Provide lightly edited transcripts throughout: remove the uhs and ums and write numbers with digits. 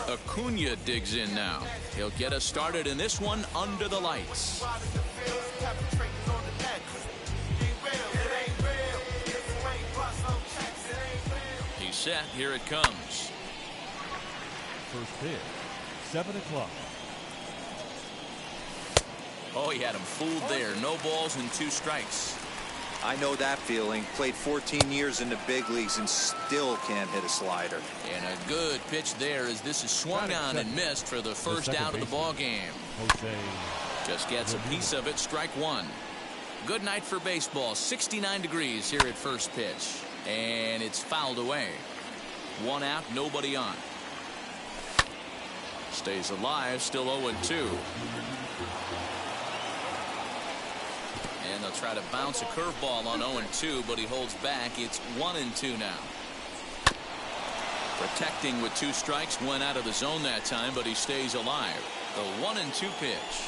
Acuna digs in now. He'll get us started in this one under the lights. He's set. Here it comes. First pitch, 7 o'clock. Oh, he had him fooled there. No balls and 2 strikes. I know that feeling. Played 14 years in the big leagues and still can't hit a slider. And a good pitch there as this is swung on and missed for the first out of the ball game. Just gets a piece of it. Strike 1. Good night for baseball. 69 degrees here at first pitch. And it's fouled away. 1 out, nobody on. Stays alive, still 0-2. And they'll try to bounce a curveball on 0-2, but he holds back. It's 1-2 now. Protecting with 2 strikes, went out of the zone that time, but he stays alive. The 1-2 pitch.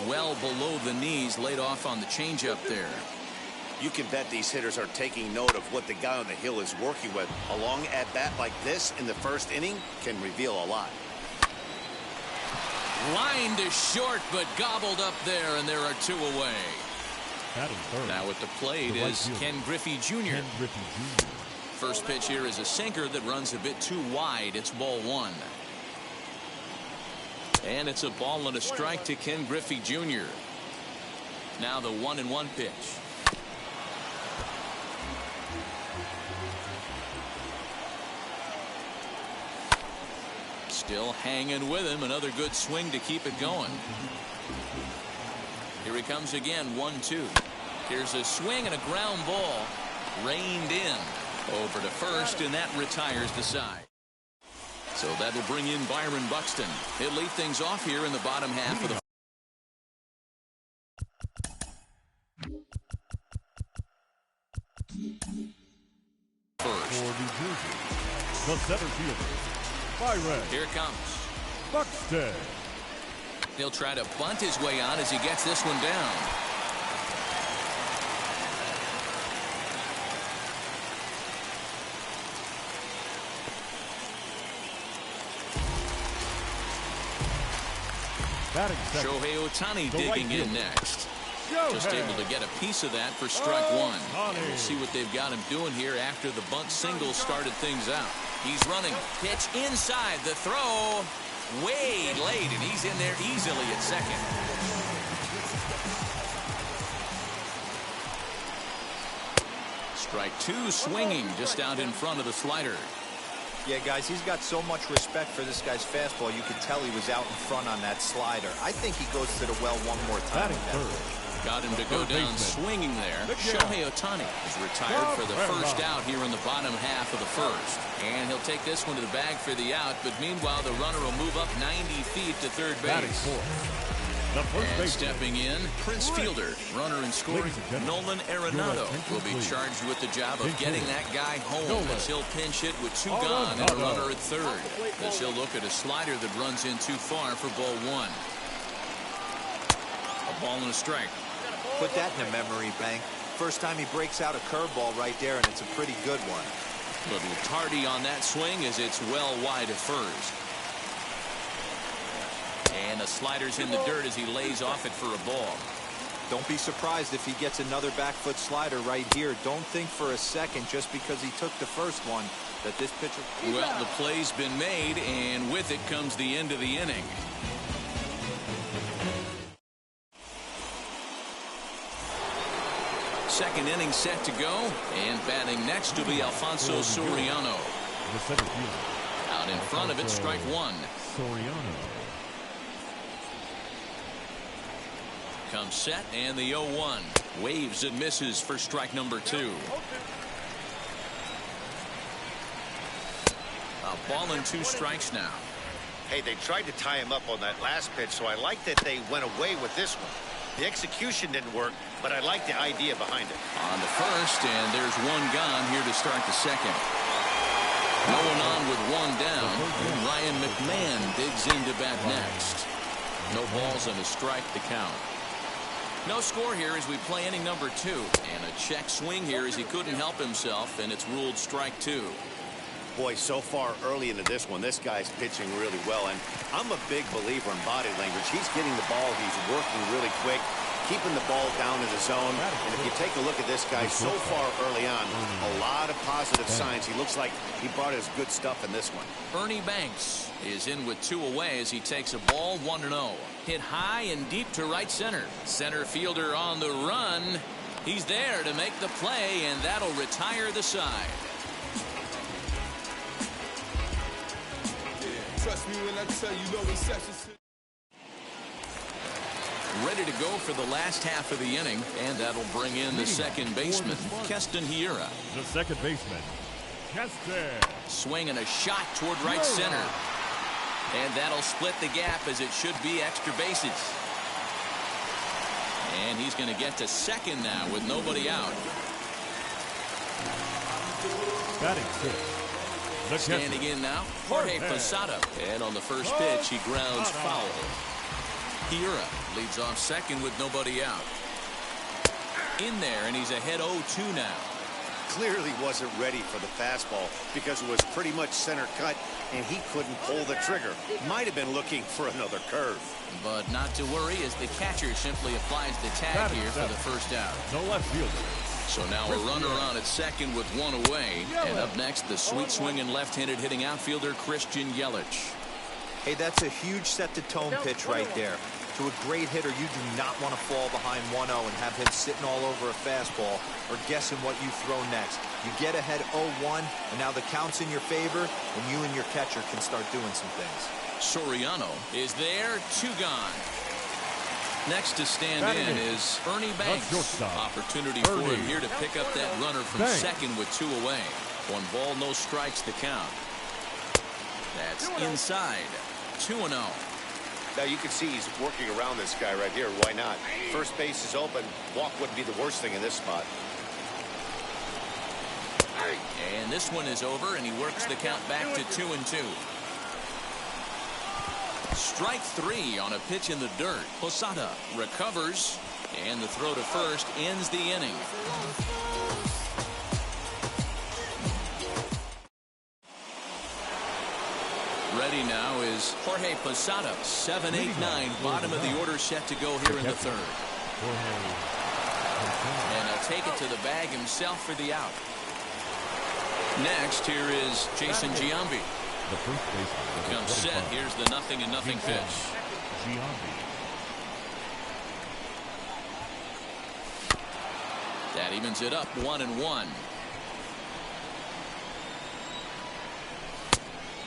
Well below the knees, laid off on the changeup there. You can bet these hitters are taking note of what the guy on the hill is working with. A long at bat like this in the first inning can reveal a lot. Line to short, but gobbled up there, and there are 2 away. Now at the plate is Ken Griffey Jr. First pitch here is a sinker that runs a bit too wide. It's ball 1. And it's a ball and a strike to Ken Griffey Jr. Now the 1-1 pitch. Still hanging with him. Another good swing to keep it going. Here he comes again. 1-2. Here's a swing and a ground ball. Reined in. Over to first, and that retires the side. So that'll bring in Byron Buxton. He'll lead things off here in the bottom half of the first. For New Jersey, the center fielder, Byron. Here it comes. Buxton. He'll try to bunt his way on as he gets this one down. Shohei Ohtani digging in next. Just able to get a piece of that for strike 1. And we'll see what they've got him doing here after the bunt single started things out. He's running. Pitch inside. The throw way late, and he's in there easily at second. Strike 2 swinging just out in front of the slider. Yeah, guys, he's got so much respect for this guy's fastball. You could tell he was out in front on that slider. I think he goes to the well one more time. Got him to go down swinging there. Shohei Ohtani is retired for the first out here in the bottom half of the first. And he'll take this one to the bag for the out. But meanwhile, the runner will move up 90 feet to third base. And stepping in, Prince Fielder, runner in scoring, Nolan Arenado will be charged with the job of getting that guy home as he'll pinch hit with 2 gone and a runner at third. As he'll look at a slider that runs in too far for ball 1. A ball and a strike. Put that in the memory bank. First time he breaks out a curveball right there, and it's a pretty good one. Little tardy on that swing as it's well wide of first. And the slider's in the dirt as he lays off it for a ball. Don't be surprised if he gets another back foot slider right here. Don't think for a second, just because he took the first one, that this pitcher... Well, the play's been made, and with it comes the end of the inning. Second inning set to go, and batting next to be Alfonso Soriano. Out in front of it, strike 1. Soriano. Comes set, and the 0-1. Waves and misses for strike number 2. A ball and 2 strikes now. Hey, they tried to tie him up on that last pitch, so I like that they went away with this one. The execution didn't work, but I like the idea behind it. On to first, and there's 1 gone here to start the second. No one on with 1 down, and Ryan McMahon digs in to bat next. No balls and a strike to count. No score here as we play inning number 2. And a check swing here as he couldn't help himself, and it's ruled strike 2. Boy, so far early into this one, this guy's pitching really well. And I'm a big believer in body language. He's getting the ball. He's working really quick, keeping the ball down in the zone. And if you take a look at this guy so far early on, a lot of positive signs. He looks like he brought his good stuff in this one. Ernie Banks is in with 2 away as he takes a ball 1-0. Hit high and deep to right center. Center fielder on the run. He's there to make the play, and that'll retire the side. Trust me when I tell you, no exceptions. Ready to go for the last half of the inning, and that'll bring in the second baseman, Keston Hiura. The second baseman, Keston. Swinging a shot toward right center. And that'll split the gap as it should be extra bases. And he's going to get to second now with nobody out. Batting 6. Standing in now, Jorge Posada. And on the first pitch, he grounds foul. Hiura leads off second with nobody out. In there, and he's ahead 0-2 now. Clearly wasn't ready for the fastball because it was pretty much center cut, and he couldn't pull the trigger. Might have been looking for another curve. But not to worry, as the catcher simply applies the tag here for the first out. No left fielder. So now a runner on at second with 1 away. And up next, the sweet swinging left-handed hitting outfielder Christian Yelich. Hey, that's a huge set-the-tone pitch right there. To a great hitter, you do not want to fall behind 1-0 and have him sitting all over a fastball or guessing what you throw next. You get ahead 0-1, and now the count's in your favor, and you and your catcher can start doing some things. Soriano is there, 2 gone. Next to stand in is Ernie Banks. Opportunity for him here to pick up that runner from second with 2 away. 1 ball, no strikes the count. That's inside. 2-0. Now you can see he's working around this guy right here. Why not? First base is open. Walk wouldn't be the worst thing in this spot. And this one is over, and he works the count back to 2-2. Strike 3 on a pitch in the dirt. Posada recovers, and the throw to first ends the inning. Ready now is Jorge Posada. 7-8-9, bottom of the order set to go here in the third. And he'll take it to the bag himself for the out. Next, here is Jason Giambi. The first baseman Comes set. Here's the 0-0 pitch. That evens it up 1-1.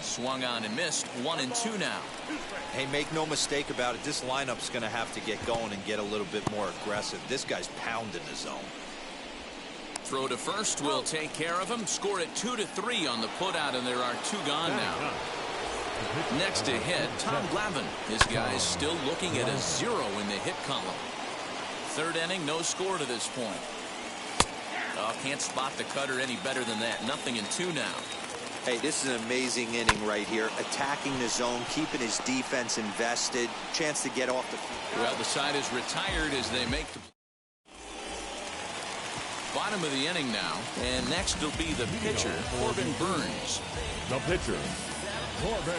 Swung on and missed. 1-2 now. Hey, make no mistake about it. This lineup's going to have to get going and get a little bit more aggressive. This guy's pounding the zone. Throw to first will take care of him. Score it 2-3 on the putout, and there are 2 gone now. Next to hit, Tom Glavine. This guy's still looking at a 0 in the hit column. Third inning, no score to this point. Oh, can't spot the cutter any better than that. 0-2 now. Hey, this is an amazing inning right here. Attacking the zone, keeping his defense invested. Chance to get off the field. Well, the side is retired as they make the bottom of the inning now. And next will be the pitcher, Corbin Burns. The pitcher, Corbin.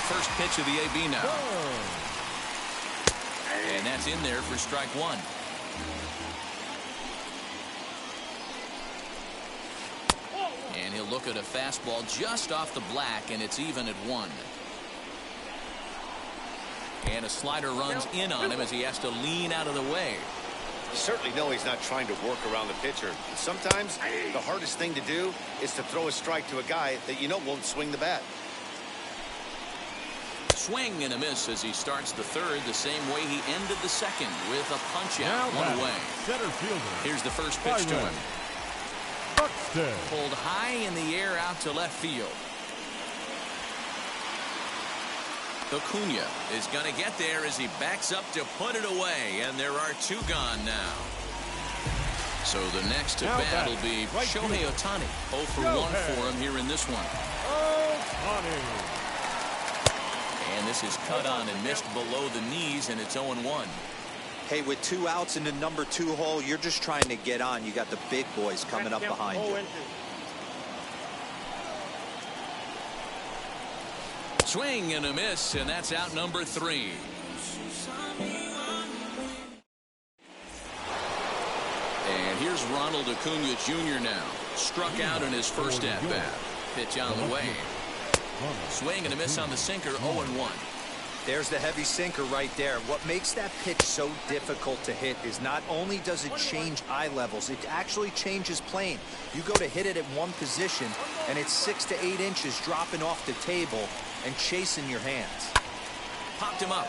First pitch of the AB now. And that's in there for strike 1. And he'll look at a fastball just off the black, and it's even at 1. And a slider runs in on him as he has to lean out of the way. You certainly know he's not trying to work around the pitcher. Sometimes the hardest thing to do is to throw a strike to a guy that you know won't swing the bat. Swing and a miss as he starts the third the same way he ended the second with a punch out. 1 away. Center fielder. Here's the first pitch to him. Buxton. Pulled high in the air out to left field. Acuna is going to get there as he backs up to put it away, and there are 2 gone now. So the next to bat will be Shohei Ohtani. 0 for 1 for him here in this one. And this is cut on and missed below the knees, and it's 0-1. Hey, with 2 outs in the number 2 hole, you're just trying to get on. You got the big boys coming up behind you. Swing and a miss, and that's out number 3. And here's Ronald Acuna Jr. now. Struck out in his first at-bat. Pitch on the way. Swing and a miss on the sinker, 0-1. There's the heavy sinker right there. What makes that pitch so difficult to hit is not only does it change eye levels, it actually changes plane. You go to hit it at one position, and it's 6 to 8 inches dropping off the table and chasing your hands. Popped him up.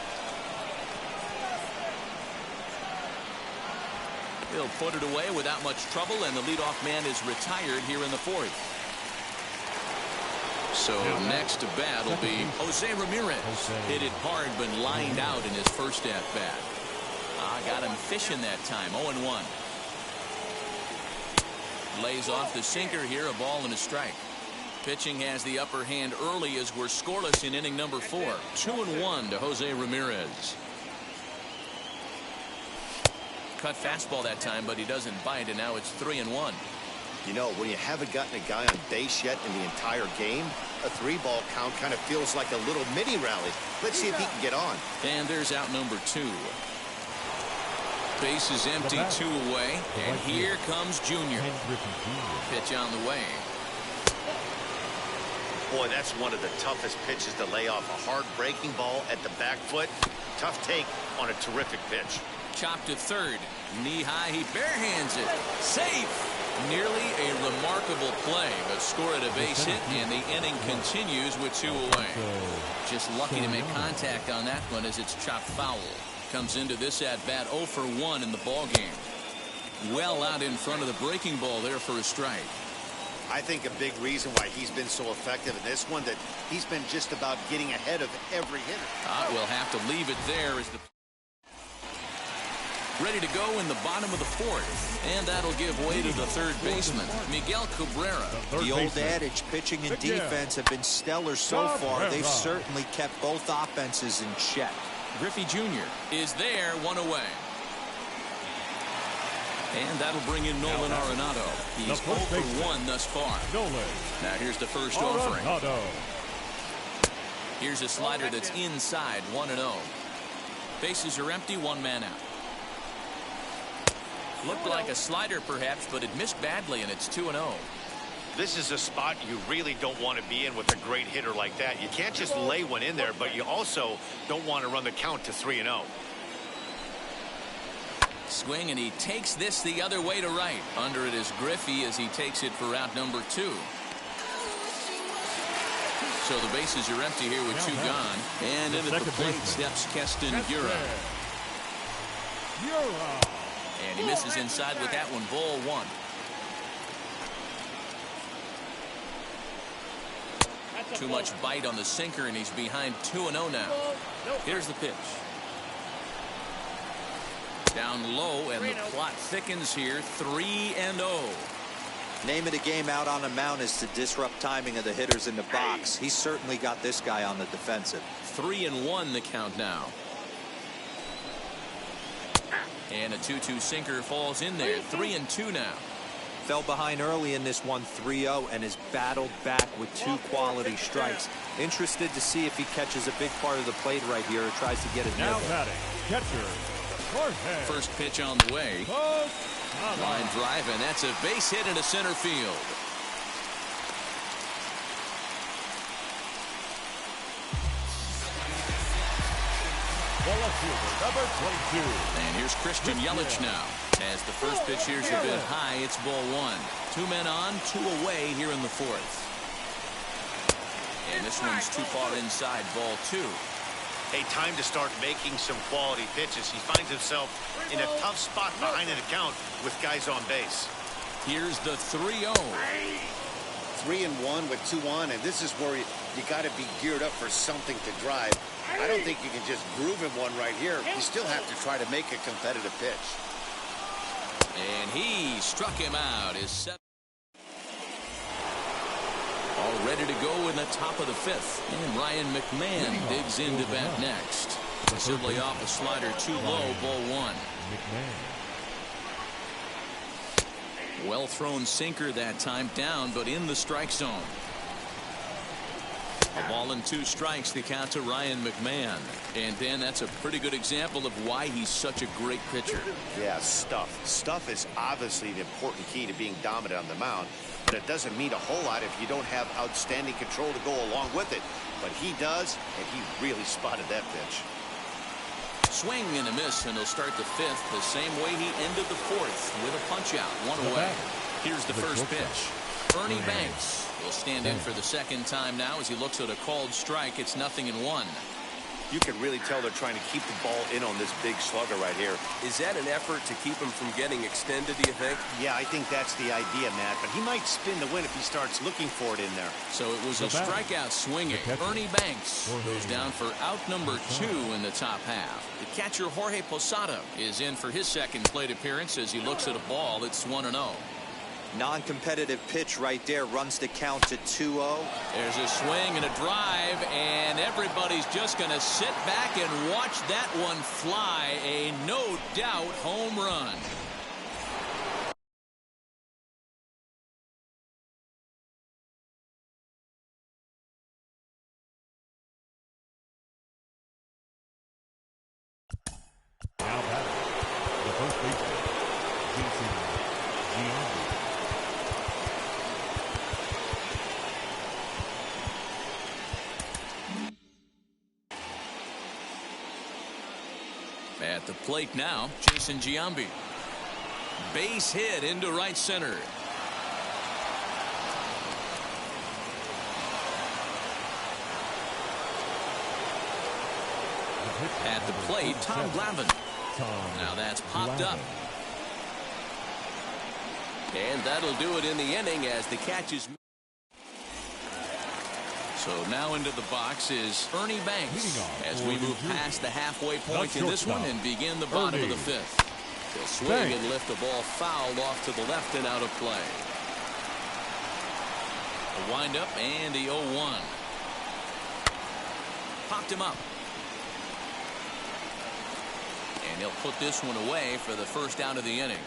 He'll put it away without much trouble, and the leadoff man is retired here in the 4th. So next to bat will be Jose Ramirez. Hit it hard but lined out in his first at bat. Got him fishing that time. 0-1. Lays off the sinker here. A ball and a strike. Pitching has the upper hand early as we're scoreless in inning number 4. 2-1 to Jose Ramirez. Cut fastball that time, but he doesn't bite, and now it's 3-1. You know, when you haven't gotten a guy on base yet in the entire game, a 3-ball count kind of feels like a little mini rally. Let's see if he can get on. And there's out number 2. Base is empty, 2 away, and here comes Junior. Pitch on the way. Boy, that's one of the toughest pitches to lay off. A hard breaking ball at the back foot. Tough take on a terrific pitch. Chopped to third. Knee high, he barehands it. Safe. Nearly a remarkable play, but scored a base hit, and the inning continues with 2 away. Just lucky to make contact on that one as it's chopped foul. Comes into this at-bat 0 for 1 in the ballgame. Well out in front of the breaking ball there for a strike. I think a big reason why he's been so effective in this one, that he's been just about getting ahead of every hitter. We'll have to leave it there as the ready to go in the bottom of the 4th, and that'll give way to the third baseman, Miguel Cabrera. The old adage, pitching and defense have been stellar so far. They've certainly kept both offenses in check. Griffey Jr. is there, 1 away. And that'll bring in Nolan Arenado. He's 0 for 1 thus far. Now here's the first offering. Here's a slider that's inside, 1-0. Bases are empty, 1 man out. Looked like a slider perhaps, but it missed badly, and it's 2-0. This is a spot you really don't want to be in with a great hitter like that. You can't just lay one in there, but you also don't want to run the count to 3-0. Swing, and he takes this the other way to right. Under it is Griffey as he takes it for out number 2. So the bases are empty here with 2 gone. And into the plate steps Keston Hiura. And he misses inside with that one. Ball 1. Too much bite on the sinker, and he's behind 2-0 now. Here's the pitch. Down low, and the plot thickens here. 3-0. Name of the game out on the mound is to disrupt timing of the hitters in the box. He's certainly got this guy on the defensive. 3-1 the count now. And a 2-2 sinker falls in there. 3-2 now. Fell behind early in this one, 3-0, and has battled back with 2 quality strikes. Interested to see if he catches a big part of the plate right here or tries to get it now nibble. batting, catcher, Jorge. First pitch on the way. Line drive, and that's a base hit into center field. Number 22. And here's Christian Yelich now. As the first pitch here's a bit high, it's ball 1. 2 men on, 2 away here in the 4th. And this one's too far inside, ball 2. Hey, time to start making some quality pitches. He finds himself in a tough spot behind an account with guys on base. Here's the 3-0. 3-1 with 2 on, and this is where you got to be geared up for something to drive. I don't think you can just groove him one right here. You still have to try to make a competitive pitch. And he struck him out. His 7th. All ready to go in the top of the 5th. And Ryan McMahon digs into bat next. Simply off a slider too low, ball one. Well thrown sinker that time, down but in the strike zone. A ball and 2 strikes, the count to Ryan McMahon. And then that's a pretty good example of why he's such a great pitcher. Yeah, stuff. Stuff is obviously the important key to being dominant on the mound, but it doesn't mean a whole lot if you don't have outstanding control to go along with it. But he does, and he really spotted that pitch. Swing and a miss, and he'll start the 5th the same way he ended the 4th with a punch out, 1 away. Here's the first pitch. Ernie Banks will stand in for the second time now as he looks at a called strike. It's 0-1. You can really tell they're trying to keep the ball in on this big slugger right here. Is that an effort to keep him from getting extended, do you think? Yeah, I think that's the idea, Matt. But he might spin the win if he starts looking for it in there. So it was a strikeout swinging. Ernie Banks goes down for out number 2 in the top half. The catcher Jorge Posada is in for his second plate appearance as he looks at a ball that's 1-0. Non-competitive pitch right there, runs the count to 2-0. There's a swing and a drive, and everybody's just going to sit back and watch that one fly. A no doubt home run. Now batting, the first baseman, Jason Giambi. At the plate now, Jason Giambi. Base hit into right center. At the plate, Tom Glavine. Now that's popped up. And that'll do it in the inning as the catch is. So now into the box is Ernie Banks as we move past the halfway point in this one and begin the bottom of the 5th. He'll swing and lift the ball foul off to the left and out of play. A windup and the 0-1. Popped him up. And he'll put this one away for the first out of the inning.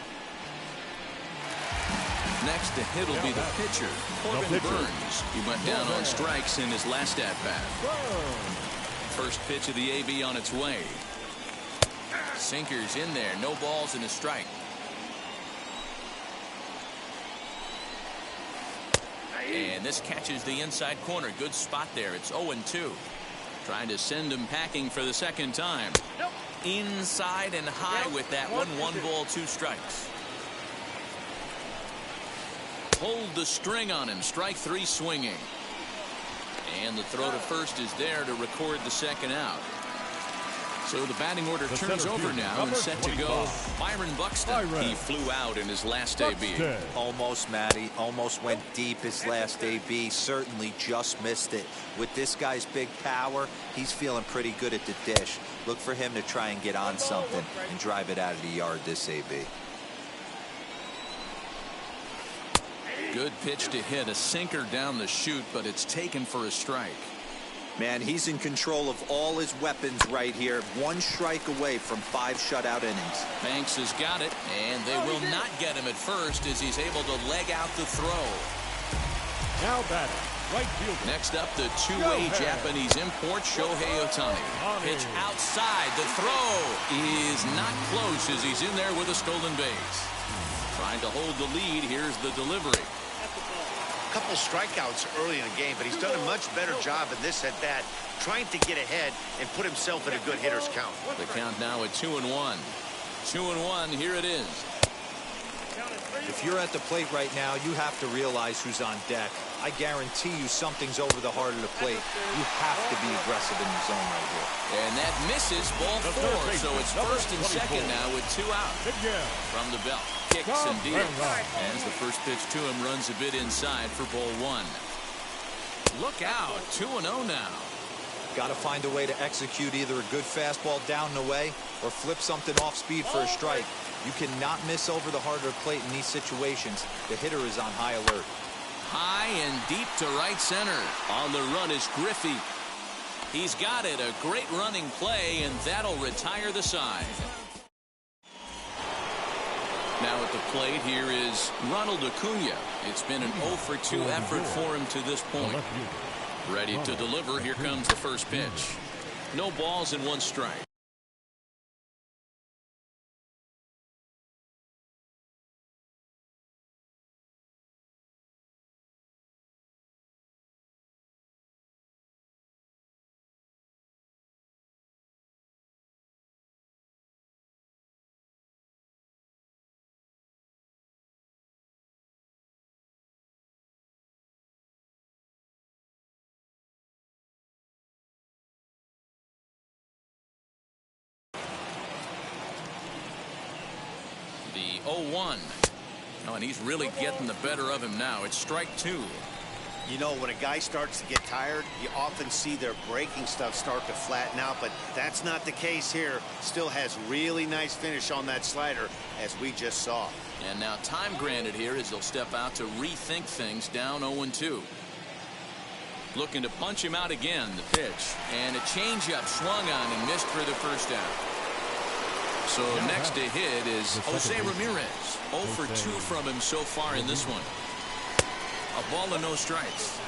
Next to hit will be the pitcher, Corbin Burns. He went down on strikes in his last at-bat. First pitch of the AB on its way. Sinkers in there, no balls and a strike. And this catches the inside corner. Good spot there. It's 0-2. Trying to send him packing for the second time. Inside and high with that one. 1 ball, 2 strikes. Pulled the string on him. Strike 3 swinging. And the throw to first is there to record the second out. So the batting order turns over now and set to go. Byron Buxton. He flew out in his last AB. Almost, Matty. Almost went deep his last AB. Certainly just missed it. With this guy's big power, he's feeling pretty good at the dish. Look for him to try and get on something and drive it out of the yard this AB. Good pitch to hit, a sinker down the chute, but it's taken for a strike. Man, he's in control of all his weapons right here. 1 strike away from 5 shutout innings. Banks has got it, and they will not get him at first as he's able to leg out the throw. Now batting, right fielder. Next up, the two-way Japanese import, Shohei Ohtani. Pitch outside. The throw is not close as he's in there with a stolen base. Trying to hold the lead. Here's the delivery. A couple strikeouts early in the game, but he's done a much better job in this at bat, trying to get ahead and put himself in a good hitter's count. The count now at 2-1. 2-1. Here it is. If you're at the plate right now, you have to realize who's on deck. I guarantee you something's over the heart of the plate. You have to be aggressive in the zone right here. And that misses ball 4. So it's first and second now with 2 out. From the belt. Kicks and deals. As the first pitch to him runs a bit inside for ball 1. Look out. 2-0 now. Got to find a way to execute either a good fastball down and away or flip something off speed for a strike. You cannot miss over the heart of the plate in these situations. The hitter is on high alert. High and deep to right center. On the run is Griffey. He's got it. A great running play, and that'll retire the side. Now at the plate here is Ronald Acuna. It's been an 0 for 2 effort for him to this point. Ready to deliver. Here comes the first pitch. No balls and 1 strike. The 0-1. Oh, and he's really getting the better of him now. It's strike 2. You know, when a guy starts to get tired, you often see their breaking stuff start to flatten out, but that's not the case here. Still has really nice finish on that slider, as we just saw. And now time granted here as he'll step out to rethink things down 0-2. Looking to punch him out again, the pitch. And a changeup swung on and missed for the first out. So next to hit is Jose Ramirez. 0 for 2 from him so far in this one. A ball and no strikes.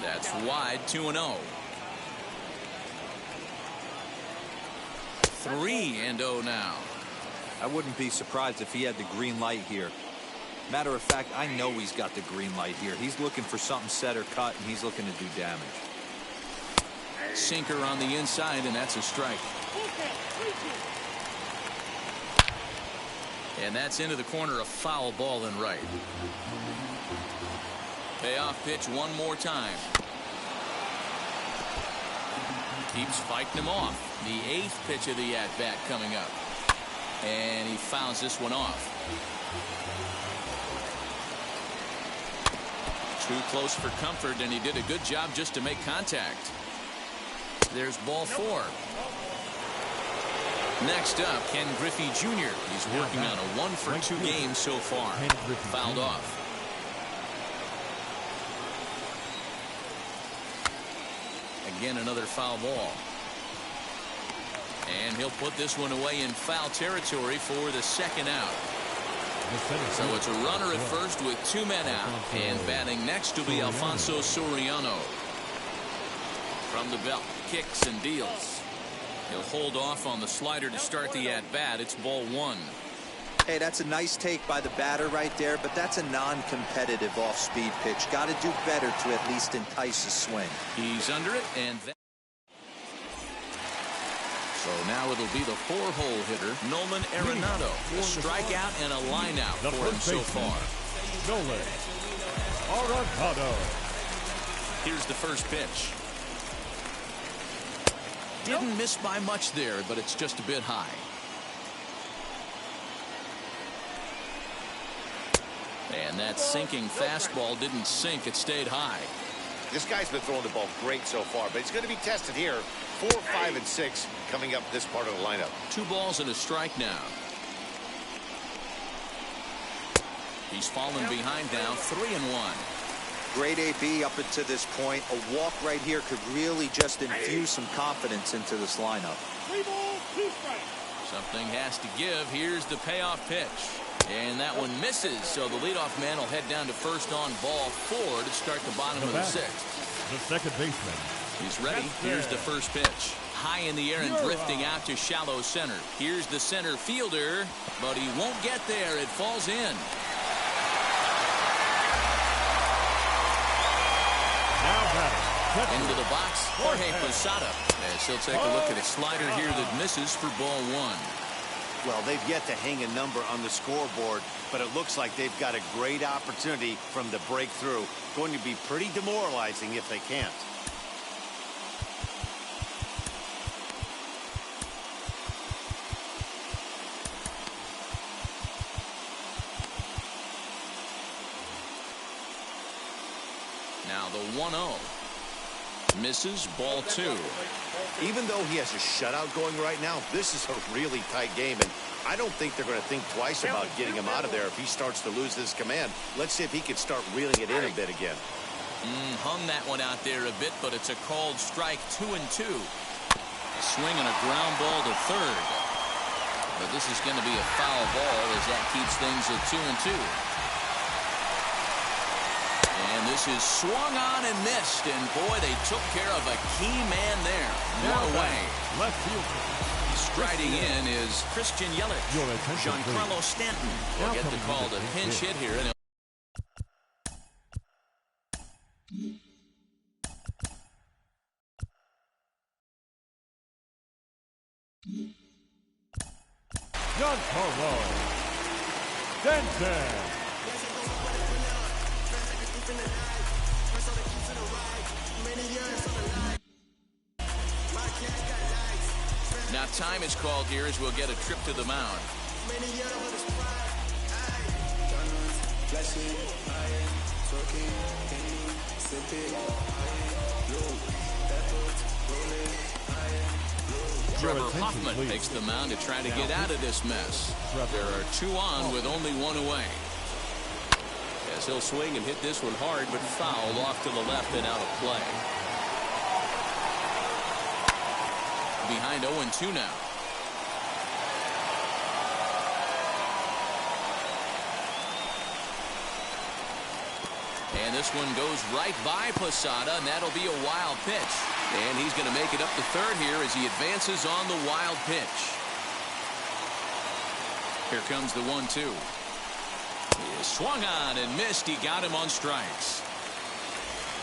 That's wide. 2-0. 3-0 now. I wouldn't be surprised if he had the green light here. Matter of fact, I know he's got the green light here. He's looking for something set or cut, and he's looking to do damage. Sinker on the inside, and that's a strike. And that's into the corner, a foul ball and right. Payoff pitch one more time. Keeps fighting him off. The 8th pitch of the at-bat coming up. And he fouls this one off. Too close for comfort, and he did a good job just to make contact. There's ball 4. Next up, Ken Griffey Jr. He's working on a 1 for 2 game so far. Fouled off. Again, another foul ball. And he'll put this one away in foul territory for the second out. So it's a runner at first with 2 men out. And batting next will be Alfonso Soriano. From the belt, kicks and deals. He'll hold off on the slider to start the at-bat. It's ball 1. Hey, that's a nice take by the batter right there, but that's a non-competitive off-speed pitch. Got to do better to at least entice a swing. He's under it, and so now it'll be the 4-hole hitter, Nolan Arenado. A strikeout and a lineout for him so far. Nolan Arenado. Here's the first pitch. Didn't miss by much there, but it's just a bit high. And that sinking fastball didn't sink. It stayed high. This guy's been throwing the ball great so far, but he's going to be tested here. 4, 5, and 6 coming up this part of the lineup. 2 balls and a strike now. He's fallen behind now, 3-1. Great AB up until this point. A walk right here could really just infuse some confidence into this lineup. 3 balls, 2 strikes. Something has to give. Here's the payoff pitch. And that one misses, so the leadoff man will head down to first on ball 4 to start the bottom of the 6th. The second baseman. He's ready. Here's the first pitch. High in the air and drifting out to shallow center. Here's the center fielder, but he won't get there. It falls in. Into the box, Jorge Posada. As he'll take a look at a slider here that misses for ball 1. Well, they've yet to hang a number on the scoreboard, but it looks like they've got a great opportunity from the breakthrough. Going to be pretty demoralizing if they can't. Now the 1-0. Misses, ball 2. Even though he has a shutout going right now, this is a really tight game, and I don't think they're going to think twice about getting him out of there if he starts to lose his command. Let's see if he can start reeling it in a bit again. Hung that one out there a bit, but it's a called strike. 2-2. A swing and a ground ball to third. But this is going to be a foul ball as that keeps things at 2-2. And this is swung on and missed. And boy, they took care of a key man there. One away. Left fielder. Striding in is Christian Yelich. Giancarlo Stanton will get the call to pinch hit here. And Giancarlo Stanton. now time is called here as we'll get a trip to the mound. Trevor Hoffman takes the mound to try to get out of this mess. There are 2 on with only 1 away. As he'll swing and hit this one hard, but foul off to the left and out of play. Behind 0-2 now. And this one goes right by Posada, and that'll be a wild pitch. And he's going to make it up to third here as he advances on the wild pitch. Here comes the 1-2. He is swung on and missed. He got him on strikes.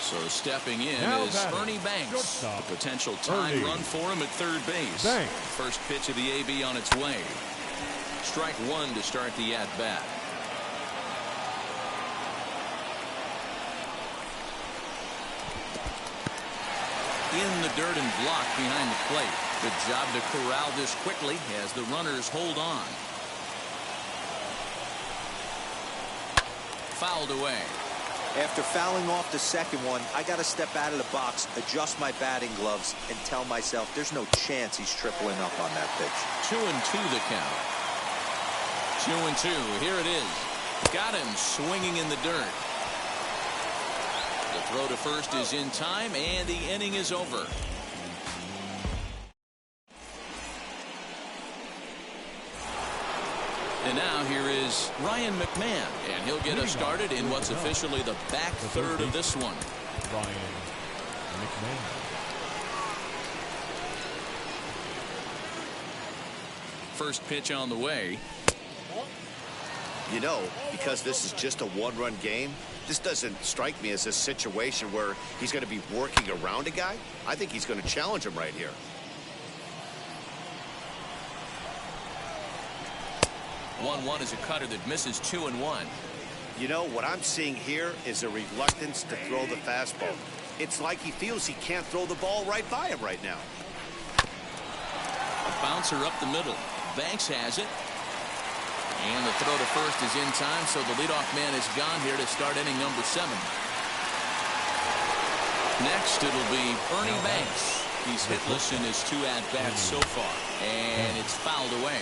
So stepping in is Ernie Banks. The potential time run for him at third base. First pitch of the AB on its way. Strike 1 to start the at-bat. In the dirt and block behind the plate. Good job to corral this quickly as the runners hold on. Fouled away. After fouling off the second one, I got to step out of the box, adjust my batting gloves, and tell myself there's no chance he's tripling up on that pitch. 2-2 the count. 2-2. Here it is. Got him swinging in the dirt. The throw to first is in time, and the inning is over. And now here is Ryan McMahon, and he'll get us started in what's officially the back third of this one. Ryan McMahon. First pitch on the way. You know, because this is just a 1-run game, this doesn't strike me as a situation where he's going to be working around a guy. I think he's going to challenge him right here. One is a cutter that misses 2-1. You know, what I'm seeing here is a reluctance to throw the fastball. It's like he feels he can't throw the ball right by him right now. A bouncer up the middle. Banks has it. And the throw to first is in time, so the leadoff man is gone here to start inning number 7. Next, it'll be Ernie Banks. He's hitless in his 2 at-bats so far. And it's fouled away.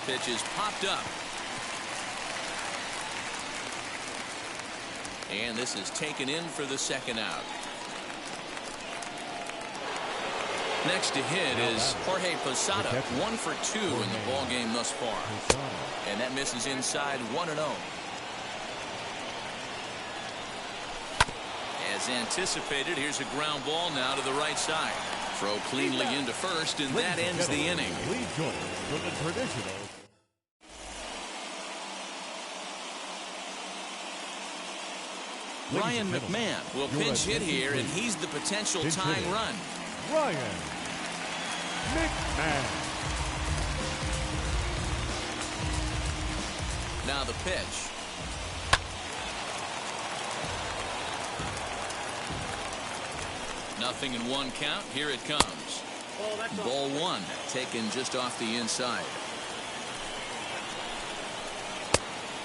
Pitch is popped up. And this is taken in for the second out. Next to hit is Jorge Posada. 1 for 2 in the ball game thus far. And that misses inside 1-0. As anticipated, here's a ground ball now to the right side. Throw cleanly into first, and that ends the inning. Please join us for the traditional. Ryan McMahon will pinch hit here, and he's the potential tying run. Ryan McMahon. Now the pitch. Nothing in 1 count. Here it comes. Ball 1 taken just off the inside.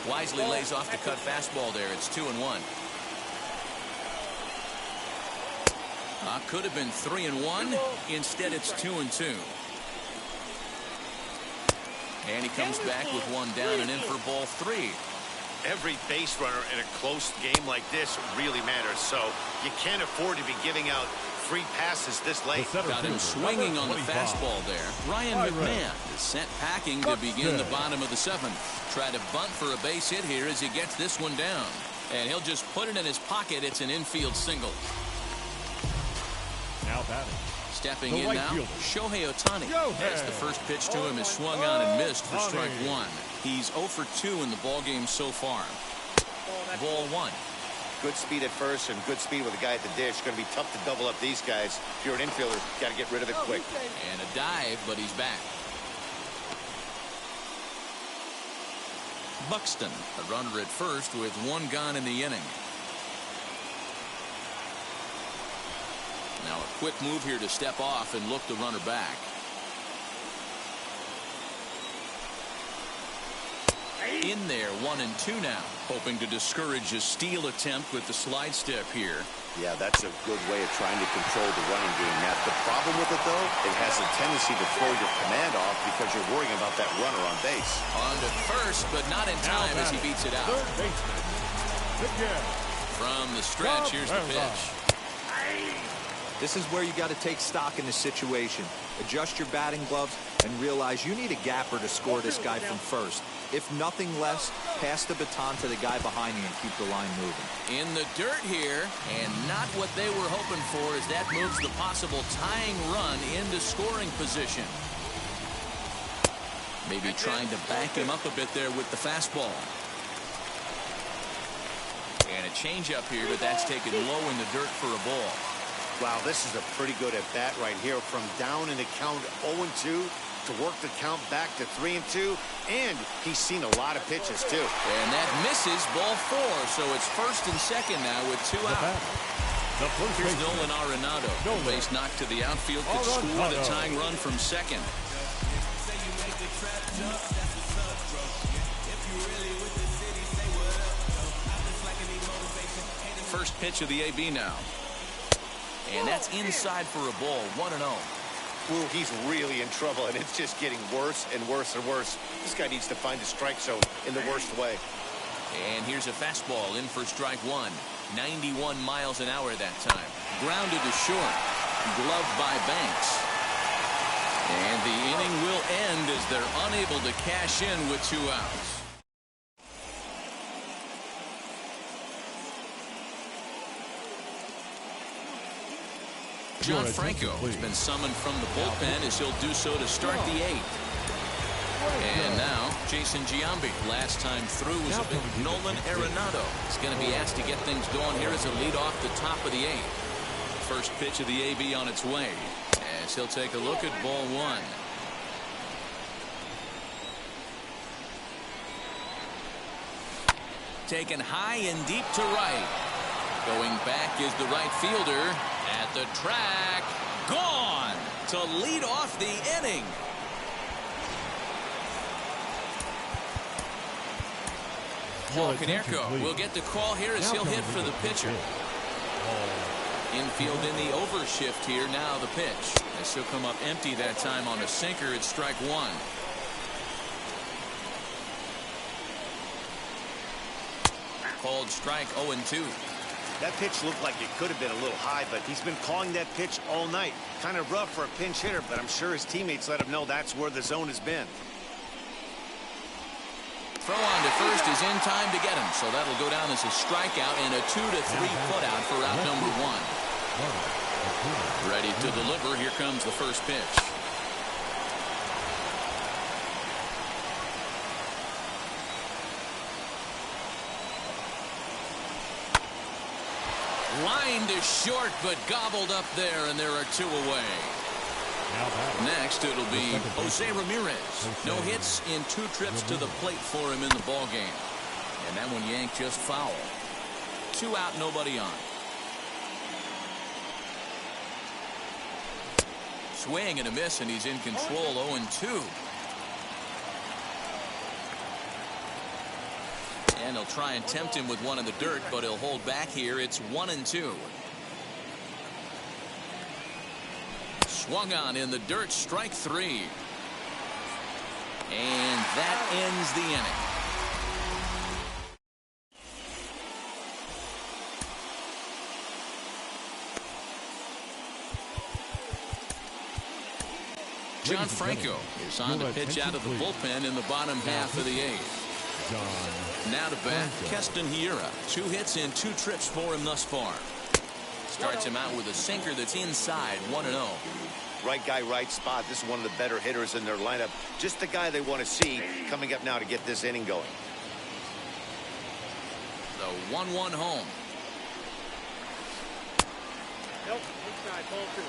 Wisely lays off the cut fastball there. It's 2-1. Could have been 3-1. Instead, it's 2-2. And he comes back with one down and in for ball 3. Every base runner in a close game like this really matters, so you can't afford to be giving out free passes this late. Got him swinging on the fastball there. Ryan McMahon is sent packing to begin the bottom of the 7th. Try to bunt for a base hit here as he gets this one down. And he'll just put it in his pocket. It's an infield single. Now batting. Stepping in now, Shohei Ohtani. As the first pitch to him is swung on and missed for strike 1. He's 0 for 2 in the ballgame so far. Ball 1. Good speed at first and good speed with the guy at the dish. Going to be tough to double up these guys. If you're an infielder, got to get rid of it quick. And a dive, but he's back. Buxton, a runner at first with 1 gone in the inning. Now a quick move here to step off and look the runner back. In there, 1 and 2 now. Hoping to discourage a steal attempt with the slide step here. Yeah, that's a good way of trying to control the running game. Now, the problem with it, though, it has a tendency to throw your command off because you're worrying about that runner on base. On to first, but not in time as he beats it out. From the stretch, here's the pitch. This is where you got to take stock in the situation. Adjust your batting gloves and realize you need a gapper to score this guy from first. If nothing less, pass the baton to the guy behind you and keep the line moving. In the dirt here, and not what they were hoping for as that moves the possible tying run into scoring position. Maybe trying to back him up a bit there with the fastball. And a changeup here, but that's taken low in the dirt for a ball. Wow, this is a pretty good at bat right here. From down in the count 0-2 to work the count back to 3-2, and he's seen a lot of pitches too. And that misses, ball 4. So it's first and second now with 2 out. Here's Nolan Arenado. Base knocked to the outfield, could score the tying run from second. First pitch of the AB now. And that's inside for a ball, 1-0. Well, he's really in trouble, and it's just getting worse and worse and worse. This guy needs to find a strike zone in the worst way. And here's a fastball in for strike 1. 91 miles an hour that time. Grounded to short. Gloved by Banks. And the inning will end as they're unable to cash in with 2 outs. John Franco has been summoned from the bullpen as he'll do so to start the 8th. And now Jason Giambi. Last time through was a big Nolan Arenado. He's going to be asked to get things going here as a lead off the top of the 8th. First pitch of the AB on its way as he'll take a look at ball 1. Taken high and deep to right. Going back is the right fielder. At the track, gone to lead off the inning. Paul Konerko will get the call here as he'll hit for the pitcher. Infield in the overshift here. Now the pitch. As he'll come up empty that time on a sinker. It's strike 1. Called strike 0-2. That pitch looked like it could have been a little high, but he's been calling that pitch all night. Kind of rough for a pinch hitter, but I'm sure his teammates let him know that's where the zone has been. Throw on to first is in time to get him, so that'll go down as a strikeout and a 2 to 3 put out for out number 1. Ready to deliver. Here comes the first pitch. Line to short, but gobbled up there, and there are 2 away. Next, it'll be Jose Ramirez. No hits in 2 trips to the plate for him in the ballgame. And that one yanked just foul. 2 out, nobody on. Swing and a miss, and he's in control, 0-2. And he'll try and tempt him with one in the dirt, but he'll hold back here. It's 1-2. Swung on in the dirt, strike 3. And that ends the inning. John Franco is on to pitch out of the bullpen in the bottom half of the eighth. Now to bat, Keston Hiura. 2 hits in 2 trips for him thus far. Starts him out with a sinker that's inside, 1-0. Right guy, right spot. This is one of the better hitters in their lineup. Just the guy they want to see coming up now to get this inning going. The 1-1 home. Nope, inside, ball 2.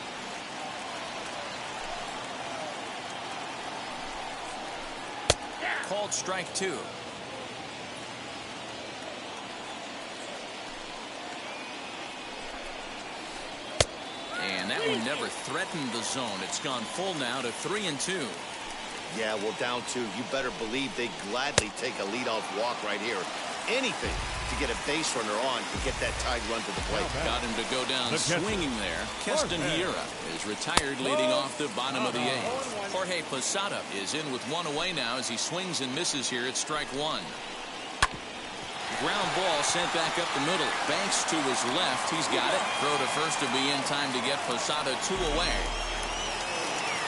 Called strike 2. And that one never threatened the zone. It's gone full now to 3-2. Yeah, well, down 2. You better believe they gladly take a leadoff walk right here. Anything to get a base runner on to get that tied run to the plate. Got him to go down swinging there. Keston Hiura is retired leading off the bottom of the eighth. Jorge Posada is in with 1 away now as he swings and misses here at strike 1. Ground ball sent back up the middle. Banks to his left. He's got it. Throw to first to be in time to get Posada 2 away.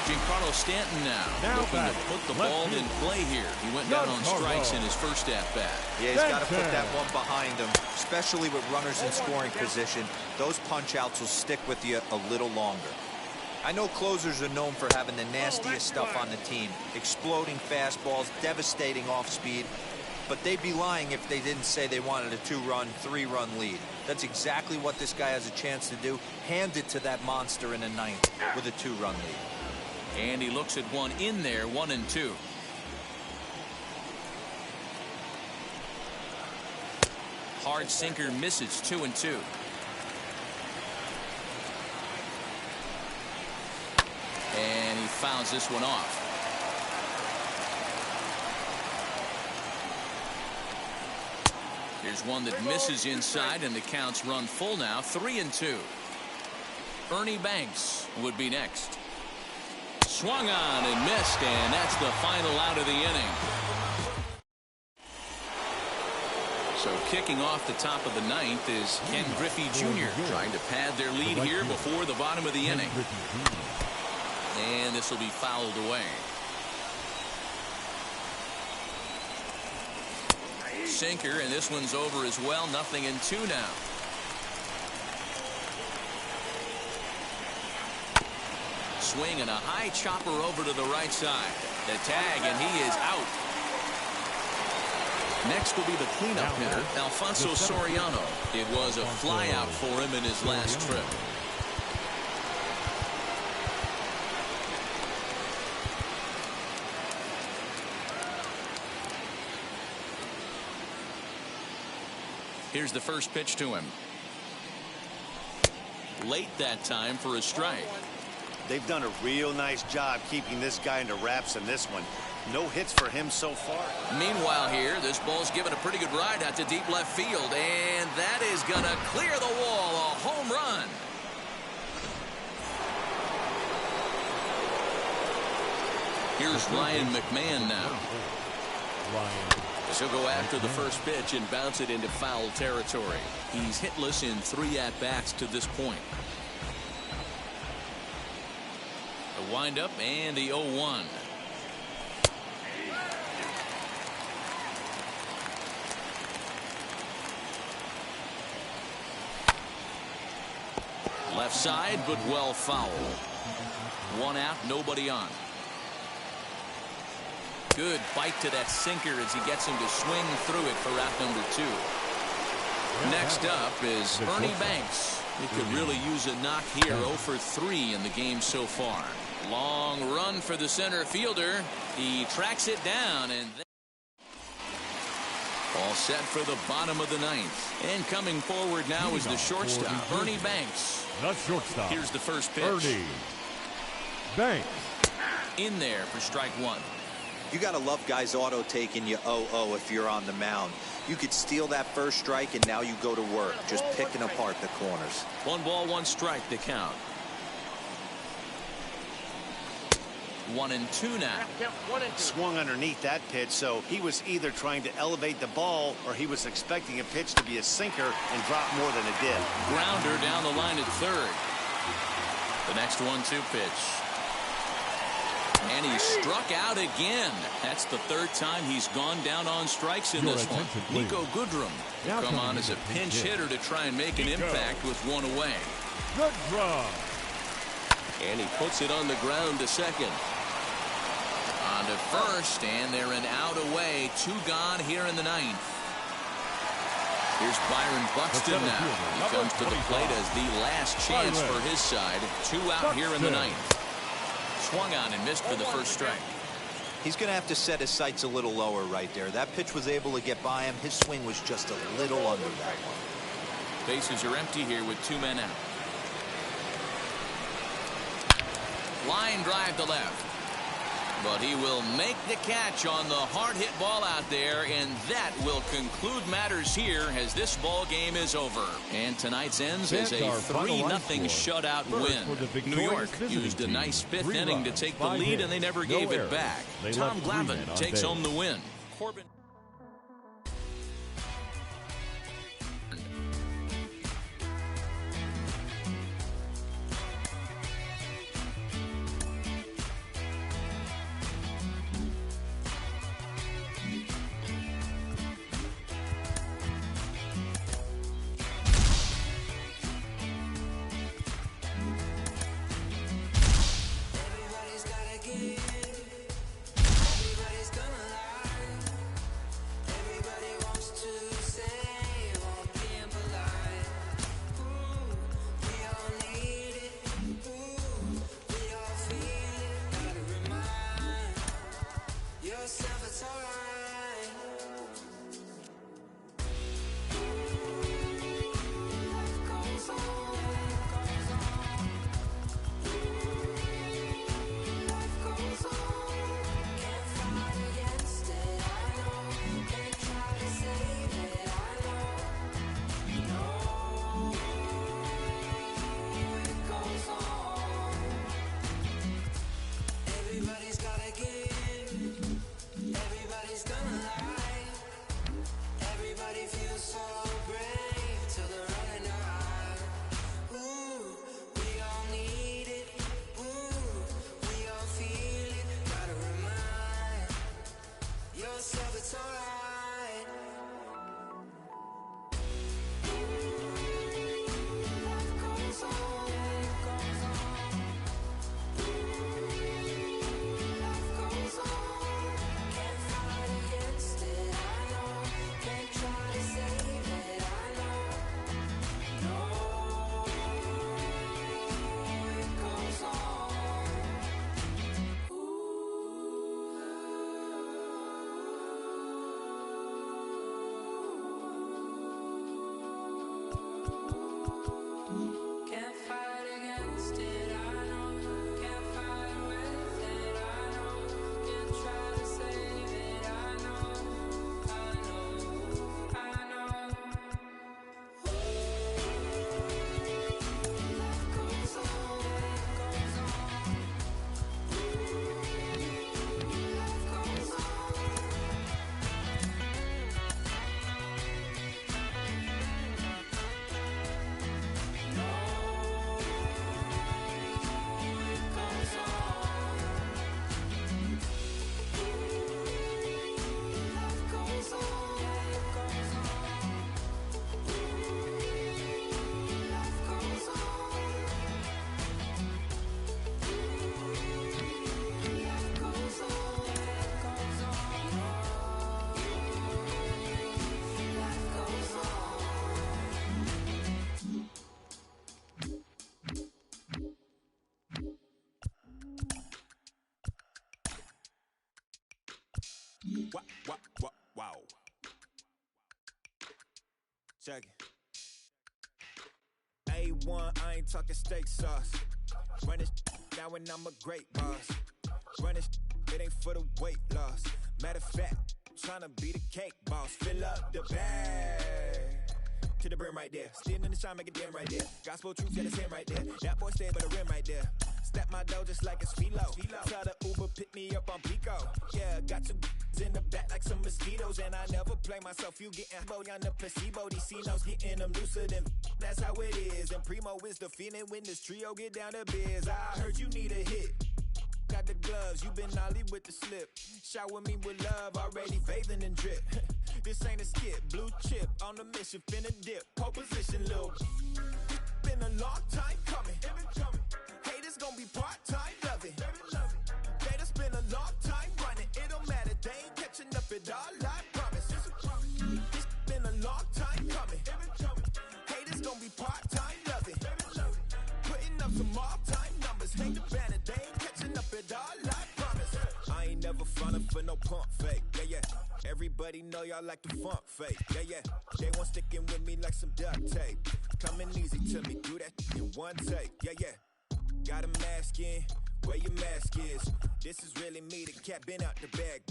Giancarlo Stanton now looking to put the ball in play here. He went down on strikes in his first at-bat. Yeah, he's got to put that one behind him, especially with runners in scoring position. Those punch-outs will stick with you a little longer. I know closers are known for having the nastiest stuff on the team. Exploding fastballs, devastating off-speed. But they'd be lying if they didn't say they wanted a 2-run, 3-run lead. That's exactly what this guy has a chance to do. Hand it to that monster in the 9th with a 2-run lead. And he looks at one in there, 1-2. Hard sinker misses, 2-2. And he fouls this one off. Here's one that misses inside, and the count's run full now, 3-2. Ernie Banks would be next. Swung on and missed, and that's the final out of the inning. So kicking off the top of the 9th is Ken Griffey Jr. trying to pad their lead here before the bottom of the inning. And this will be fouled away. Sinker, and this one's over as well. 0-2 now. Swing and a high chopper over to the right side. The tag, and he is out. Next will be the cleanup hitter, Alfonso Soriano. It was a flyout for him in his last trip. Here's the first pitch to him. Late that time for a strike. They've done a real nice job keeping this guy into wraps in this one. No hits for him so far. Meanwhile here, this ball's given a pretty good ride out to deep left field, and that is going to clear the wall. A home run. Here's Ryan McMahon now. He'll go after the first pitch and bounce it into foul territory. He's hitless in 3 at-bats to this point. The windup and the 0-1. Left side, but well foul. 1 out, nobody on. Good bite to that sinker as he gets him to swing through it for out number 2. Next up is Ernie Banks. He could really use a knock here. 0 for 3 in the game so far. Long run for the center fielder. He tracks it down, and all set for the bottom of the 9th. And coming forward now is the shortstop, Ernie Banks. The shortstop. Here's the first pitch. Ernie Banks. In there for strike 1. You got to love guys auto taking you 0-0 if you're on the mound. You could steal that first strike, and now you go to work, just picking apart the corners. 1 ball, 1 strike, the count. 1-2 now. Count 1 and 2. Swung underneath that pitch, so he was either trying to elevate the ball or he was expecting a pitch to be a sinker and drop more than it did. Grounder down the line at third. The next 1-2 pitch. And he struck out again. That's the third time he's gone down on strikes in this one. Niko Goodrum will come on as a pinch hitter to try and make an impact with one away. Good draw. And he puts it on the ground to second. On to first, and they're an out away. 2 gone here in the 9th. Here's Byron Buxton now. He comes to the plate as the last chance for his side. 2 out here in the 9th. Swung on and missed for the first strike. He's going to have to set his sights a little lower right there. That pitch was able to get by him. His swing was just a little under that one. Bases are empty here with 2 men out. Line drive to left. But he will make the catch on the hard hit ball out there, and that will conclude matters here as this ball game is over. And tonight's ends is a 3-0 shutout win. New York used a nice 5th inning to take the lead, and they never gave it back. Tom Glavine takes home the win. Corbin. Wow. Check it. A1, I ain't talking steak sauce. Run this now and I'm a great boss. Run this, it ain't for the weight loss. Matter of fact, tryna be the cake boss. Fill up the bag to the brim right there. Standing in the shine, make it damn right there. Gospel truth, yeah, it's him right there. That boy staying by the rim right there. stack my dough just like it's philo. Tell the Uber pick me up on Pico. Yeah, got two in the back like some mosquitoes, and I never play myself. You getting bold on the placebo. These C-notes getting them looser than that's how it is. And Primo is the feeling when this trio get down to biz. I heard you need a hit. Got the gloves, you been ollie with the slip. Shower me with love, already bathing in drip. This ain't a skip, blue chip on the mission, finna dip. Pole position, little. Been a long time coming. Haters gon' be part-time, love it. They done spend a long time running. It don't matter, they ain't catching up at all, I promise. It's been a long time coming. Haters gon' be part-time, love it. Putting up some all-time numbers. Hang the banner, they ain't catching up at all, I promise. I ain't never frontin' for no pump fake, yeah. Everybody know y'all like the funk fake, yeah. They want sticking with me like some duct tape. Coming easy to me, do that in one take, yeah. Got a mask in, where your mask is. This is really me, the cat been out the bag.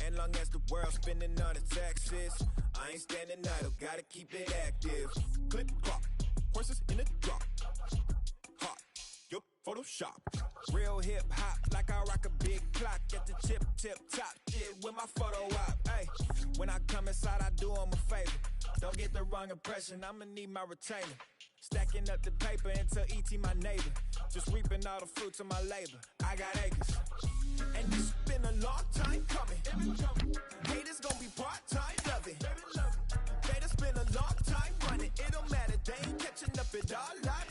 And long as the world's spending on the taxes, I ain't standing idle, gotta keep it active. Click clock, horses in the drop. Hot, yo, Photoshop. Real hip hop, like I rock a big clock at the tip top. Shit with my photo op. Hey, when I come inside, I do 'em a favor. Don't get the wrong impression, I'ma need my retainer. Stacking up the paper until E.T. my neighbor. Just reaping all the fruits of my labor. I got acres. And it's been a long time coming. Haters gon' be part-time, love it. They done spend a long time running. It don't matter, they ain't catching up at all, I